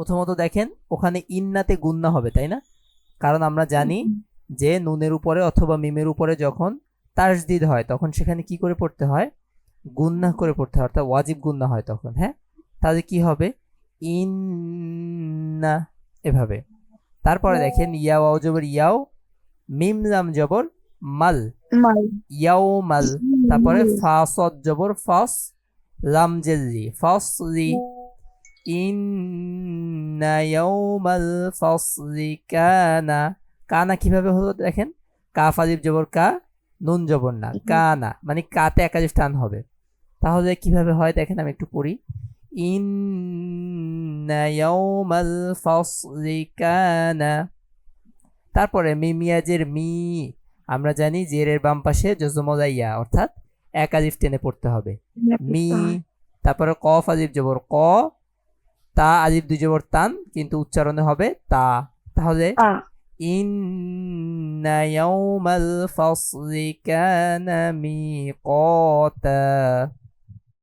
প্রথমত দেখেন ওখানে ইন্নাতে গুন্না হবে, তাই না? কারণ আমরা জানি যে নুনের উপরে অথবা মিমের উপরে যখন তাসদিদ হয় তখন সেখানে কি করে পড়তে হয়? গুন্না করে পড়তে হয়, অর্থাৎ ওয়াজিব গুন্না হয় তখন। হ্যাঁ, তাহলে কি হবে? ইন্না, এভাবে। তারপরে দেখেন ইয়া ওয়াও জবর ইয়াও, মিম লাম জবর মাল, মাল। ইয়াও মাল। তারপরে ফা সদ জবর ফস, লাম জেল্লি ফসলি, ইন্না ইয়াউমাল ফসলি কানা। কানা কিভাবে হলো দেখেন, কাফ আলিফ জবর কা, নুন জবর না, কানা মানে কাতে একালিফ টান হবে। তাহলে কিভাবে হয় দেখেন, আমি একটু পড়ি। ইন্না ইয়াউমাল ফসলি কানা। তারপরে মিমিয়াজের মি, আমরা জানি জেরের বাম পাশে জজমলাইয়া, অর্থাৎ এক আলিফ টেনে পড়তে হবে, মি। তারপরে কফ আলিফ জবর ক, তা আলিফ দুই জবর তান, কিন্তু উচ্চারণে হবে তা। তাহলে তা। ইন্না ইয়াউমাল ফাসলি কানা মিকাতা।